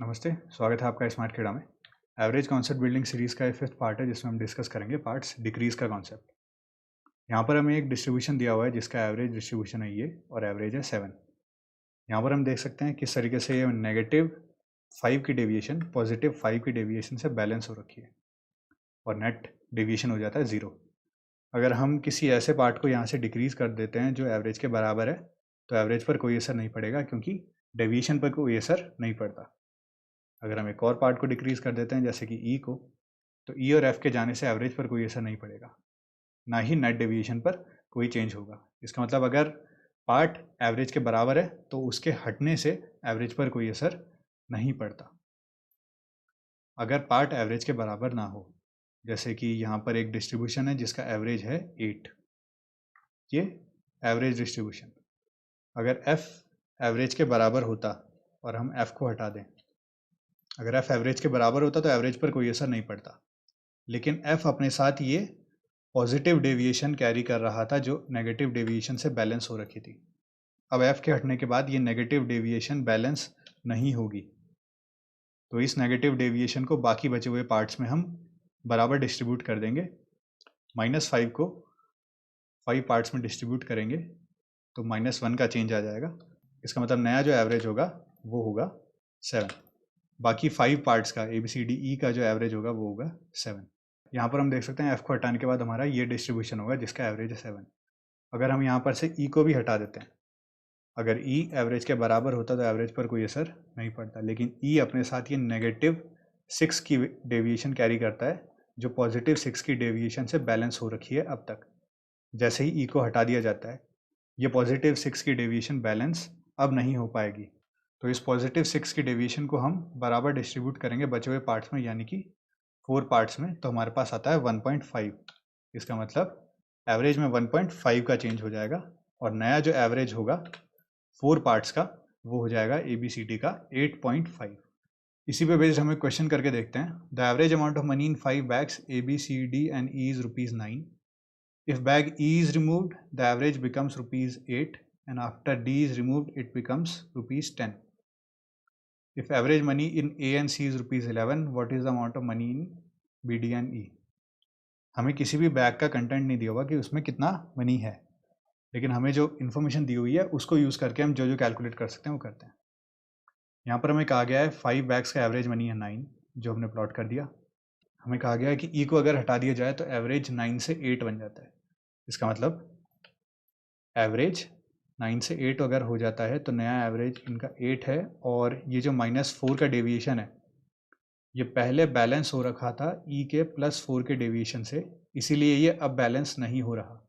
नमस्ते, स्वागत है आपका स्मार्ट खेड़ा में। एवरेज कॉन्सेप्ट बिल्डिंग सीरीज का ये फिफ्थ पार्ट है जिसमें हम डिस्कस करेंगे पार्ट्स डिक्रीज का कॉन्सेप्ट। यहाँ पर हमें एक डिस्ट्रीब्यूशन दिया हुआ है जिसका एवरेज डिस्ट्रीब्यूशन है ये और एवरेज है 7। यहाँ पर हम देख सकते हैं किस तरीके से ये -5 की डेविएशन +5 की डेविएशन से बैलेंस हो रखी है और नेट डेविएशन हो जाता है 0। अगर हम किसी ऐसे पार्ट को यहाँ से डिक्रीज कर देते हैं जो एवरेज के बराबर है तो एवरेज पर कोई असर नहीं पड़ेगा क्योंकि डेविएशन पर कोई असर नहीं पड़ता। अगर हम एक और पार्ट को डिक्रीज कर देते हैं जैसे कि ई को, तो ई और एफ के जाने से एवरेज पर कोई असर नहीं पड़ेगा, ना ही नेट डेविएशन पर कोई चेंज होगा। इसका मतलब अगर पार्ट एवरेज के बराबर है तो उसके हटने से एवरेज पर कोई असर नहीं पड़ता। अगर पार्ट एवरेज के बराबर ना हो, जैसे कि यहाँ पर एक डिस्ट्रीब्यूशन है जिसका एवरेज है 8, ये एवरेज डिस्ट्रीब्यूशन, अगर एफ एवरेज के बराबर होता और हम एफ को हटा दें, अगर एफ एवरेज के बराबर होता तो एवरेज पर कोई असर नहीं पड़ता, लेकिन एफ अपने साथ ये पॉजिटिव डेविएशन कैरी कर रहा था जो नेगेटिव डेविएशन से बैलेंस हो रखी थी। अब एफ के हटने के बाद ये नेगेटिव डेविएशन बैलेंस नहीं होगी, तो इस नेगेटिव डेविएशन को बाकी बचे हुए पार्ट्स में हम बराबर डिस्ट्रीब्यूट कर देंगे। -5 को 5 पार्ट्स में डिस्ट्रीब्यूट करेंगे तो -1 का चेंज आ जाएगा। इसका मतलब नया जो एवरेज होगा वो होगा 7। बाकी 5 पार्ट्स का ABCDE का जो एवरेज होगा वो होगा 7। यहाँ पर हम देख सकते हैं एफ को हटाने के बाद हमारा ये डिस्ट्रीब्यूशन होगा जिसका एवरेज है 7। अगर हम यहाँ पर से ई को भी हटा देते हैं, अगर ई एवरेज के बराबर होता तो एवरेज पर कोई असर नहीं पड़ता, लेकिन ई अपने साथ ये -6 की डेविएशन कैरी करता है जो +6 की डेविएशन से बैलेंस हो रखी है अब तक। जैसे ही ई को हटा दिया जाता है ये +6 की डेविएशन बैलेंस अब नहीं हो पाएगी, तो इस +6 की डेविएशन को हम बराबर डिस्ट्रीब्यूट करेंगे बचे हुए पार्ट्स में, यानी कि 4 पार्ट्स में, तो हमारे पास आता है 1.5। इसका मतलब एवरेज में 1.5 का चेंज हो जाएगा और नया जो एवरेज होगा 4 पार्ट्स का वो हो जाएगा ABCD का 8.5। इसी पे बेस्ड हम एक क्वेश्चन करके देखते हैं। The average amount of money in 5 bags ABCD and E is ₹9। If bag E is removed, the average becomes ₹8, and after D is removed, it becomes ₹10. If average money in A and C is ₹11, what is the amount of money in BD and E? हमें किसी भी bag का content नहीं दिया हुआ कि उसमें कितना मनी है, लेकिन हमें जो इन्फॉर्मेशन दी हुई है उसको यूज़ करके हम जो जो कैलकुलेट कर सकते हैं वो करते हैं। यहाँ पर हमें कहा गया है 5 बैग्स का एवरेज मनी है 9, जो हमने प्लॉट कर दिया। हमें कहा गया है कि ई को अगर हटा दिया जाए तो एवरेज 9 से 8 बन जाता है। इसका मतलब एवरेज 9 से 8 अगर हो जाता है तो नया एवरेज इनका 8 है, और ये जो -4 का डेविएशन है ये पहले बैलेंस हो रखा था ई के +4 के डेविएशन से, इसीलिए ये अब बैलेंस नहीं हो रहा।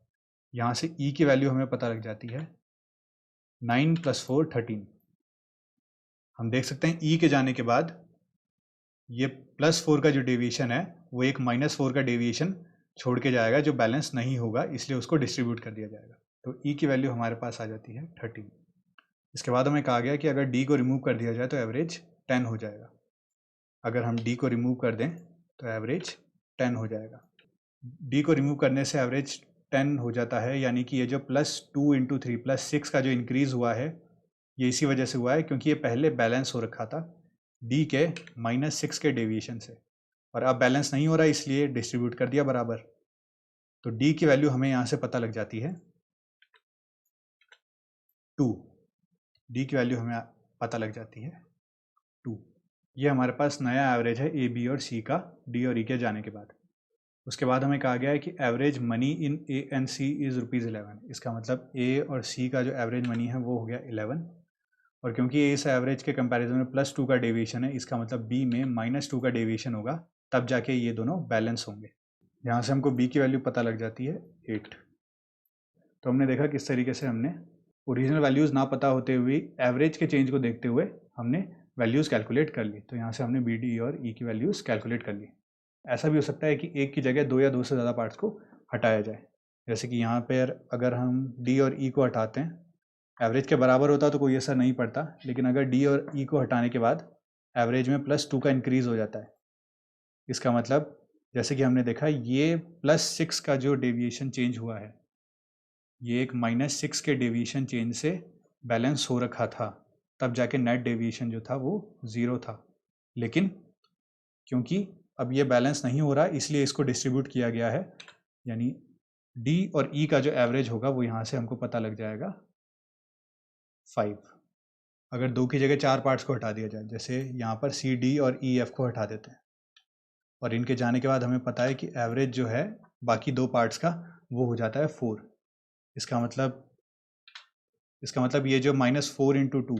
यहाँ से ई की वैल्यू हमें पता लग जाती है 9 + 4 13। हम देख सकते हैं ई के जाने के बाद ये +4 का जो डेविएशन है वो एक -4 का डेविएशन छोड़ के जाएगा जो बैलेंस नहीं होगा, इसलिए उसको डिस्ट्रीब्यूट कर दिया जाएगा। तो ई की वैल्यू हमारे पास आ जाती है 13। इसके बाद हमें कहा गया कि अगर डी को रिमूव कर दिया जाए तो एवरेज 10 हो जाएगा। अगर हम डी को रिमूव कर दें तो एवरेज 10 हो जाएगा। डी को रिमूव करने से एवरेज 10 हो जाता है, यानी कि ये जो +2 × 3 +6 का जो इंक्रीज़ हुआ है ये इसी वजह से हुआ है क्योंकि ये पहले बैलेंस हो रखा था डी के -6 के डेविएशन से, और अब बैलेंस नहीं हो रहा इसलिए डिस्ट्रीब्यूट कर दिया बराबर। तो डी की वैल्यू हमें यहाँ से पता लग जाती है 2। डी की वैल्यू हमें पता लग जाती है 2। ये हमारे पास नया एवरेज है ए बी और सी का डी और ई के जाने के बाद। उसके बाद हमें कहा गया है कि average money in A and C is ₹11। इसका मतलब ए और सी का जो एवरेज मनी है वो हो गया 11, और क्योंकि इस एवरेज के कंपैरिजन में +2 का डेविएशन है, इसका मतलब बी में -2 का डेविएशन होगा, तब जाके ये दोनों बैलेंस होंगे। यहाँ से हमको बी की वैल्यू पता लग जाती है 8। तो हमने देखा किस तरीके से हमने ओरिजिनल वैल्यूज़ ना पता होते हुए एवरेज के चेंज को देखते हुए हमने वैल्यूज़ कैलकुलेट कर ली। तो यहाँ से हमने बी डी और ई की वैल्यूज़ कैलकुलेट कर ली। ऐसा भी हो सकता है कि एक की जगह 2 या 2 से ज़्यादा पार्ट्स को हटाया जाए, जैसे कि यहाँ पर अगर हम डी और ई को हटाते हैं, एवरेज के बराबर होता तो कोई असर नहीं पड़ता, लेकिन अगर डी और ई को हटाने के बाद एवरेज में +2 का इंक्रीज़ हो जाता है। इसका मतलब जैसे कि हमने देखा ये +6 का जो डेविएशन चेंज हुआ है ये एक -6 के डेविएशन चेंज से बैलेंस हो रखा था, तब जाके नेट डेविएशन जो था वो 0 था। लेकिन क्योंकि अब ये बैलेंस नहीं हो रहा इसलिए इसको डिस्ट्रीब्यूट किया गया है, यानी डी और ई का जो एवरेज होगा वो यहाँ से हमको पता लग जाएगा 5। अगर 2 की जगह 4 पार्ट्स को हटा दिया जाए, जैसे यहाँ पर सी डी और ई एफ को हटा देते हैं, और इनके जाने के बाद हमें पता है कि एवरेज जो है बाकी 2 पार्ट्स का वो हो जाता है 4। इसका मतलब ये जो -4 इंटू 2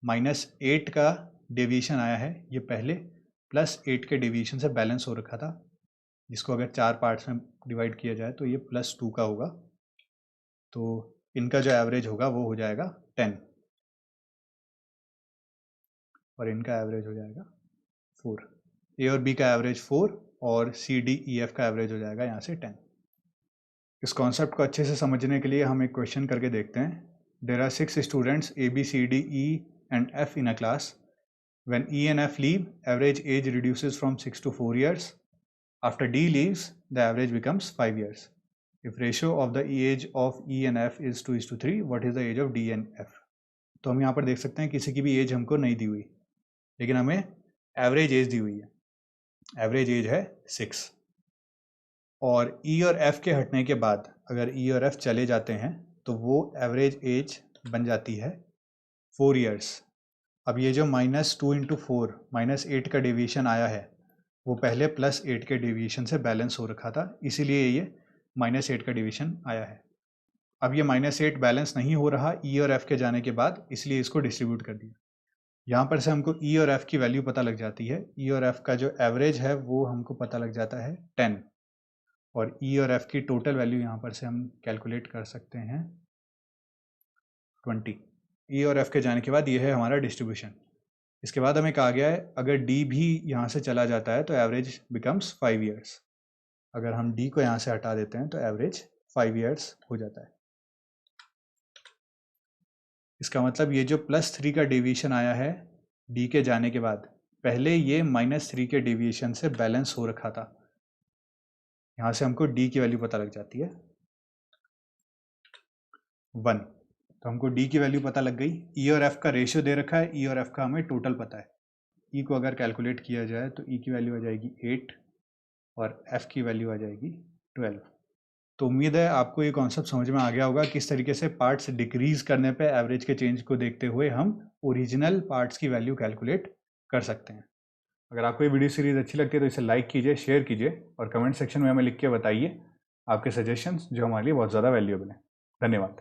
-8 का डेविएशन आया है, ये पहले +8 के डेविएशन से बैलेंस हो रखा था, जिसको अगर 4 पार्ट्स में डिवाइड किया जाए तो ये +2 का होगा। तो इनका जो एवरेज होगा वो हो जाएगा 10 और इनका एवरेज हो जाएगा 4। ए और बी का एवरेज 4 और सी डी ई एफ का एवरेज हो जाएगा यहाँ से 10। इस कॉन्सेप्ट को अच्छे से समझने के लिए हम एक क्वेश्चन करके देखते हैं। There are 6 students A, B, C, D, E and F in a class. When E and F leave, average age reduces from 6 to 4 years. After D leaves, the average becomes 5 years. If ratio of the age of E and F is 2:3, what is the age of D and F? तो हम यहाँ पर देख सकते हैं किसी की भी एज हमको नहीं दी हुई, लेकिन हमें एवरेज एज दी हुई है। एवरेज एज है 6 और E और F के हटने के बाद अगर E और F चले जाते हैं तो वो एवरेज एज बन जाती है 4 इयर्स। अब ये जो -2 इंटू 4 -8 का डेविएशन आया है वो पहले +8 के डेविएशन से बैलेंस हो रखा था, इसीलिए ये -8 का डेविएशन आया है। अब ये -8 बैलेंस नहीं हो रहा E और F के जाने के बाद, इसलिए इसको डिस्ट्रीब्यूट कर दिया। यहाँ पर से हमको E और F की वैल्यू पता लग जाती है। E और F का जो एवरेज है वो हमको पता लग जाता है 10 और E और F की टोटल वैल्यू यहाँ पर से हम कैलकुलेट कर सकते हैं 20। E और F के जाने के बाद ये है हमारा डिस्ट्रीब्यूशन। इसके बाद हमें कहा गया है अगर D भी यहाँ से चला जाता है तो एवरेज बिकम्स 5 इयर्स। अगर हम D को यहाँ से हटा देते हैं तो एवरेज 5 इयर्स हो जाता है। इसका मतलब ये जो +3 का डेविएशन आया है D के जाने के बाद, पहले ये -3 के डेविएशन से बैलेंस हो रखा था। यहाँ से हमको D की वैल्यू पता लग जाती है 1। तो हमको D की वैल्यू पता लग गई। E और F का रेशियो दे रखा है, E और F का हमें टोटल पता है। E को अगर कैलकुलेट किया जाए तो E की वैल्यू आ जाएगी 8 और F की वैल्यू आ जाएगी 12। तो उम्मीद है आपको ये कॉन्सेप्ट समझ में आ गया होगा किस तरीके से पार्ट्स डिक्रीज करने पे एवरेज के चेंज को देखते हुए हम ओरिजिनल पार्ट्स की वैल्यू कैलकुलेट कर सकते हैं। अगर आपको ये वीडियो सीरीज अच्छी लगती है तो इसे लाइक कीजिए, शेयर कीजिए और कमेंट सेक्शन में हमें लिख के बताइए आपके सजेशंस जो हमारे लिए बहुत ज़्यादा वैल्यूएबल हैं। धन्यवाद।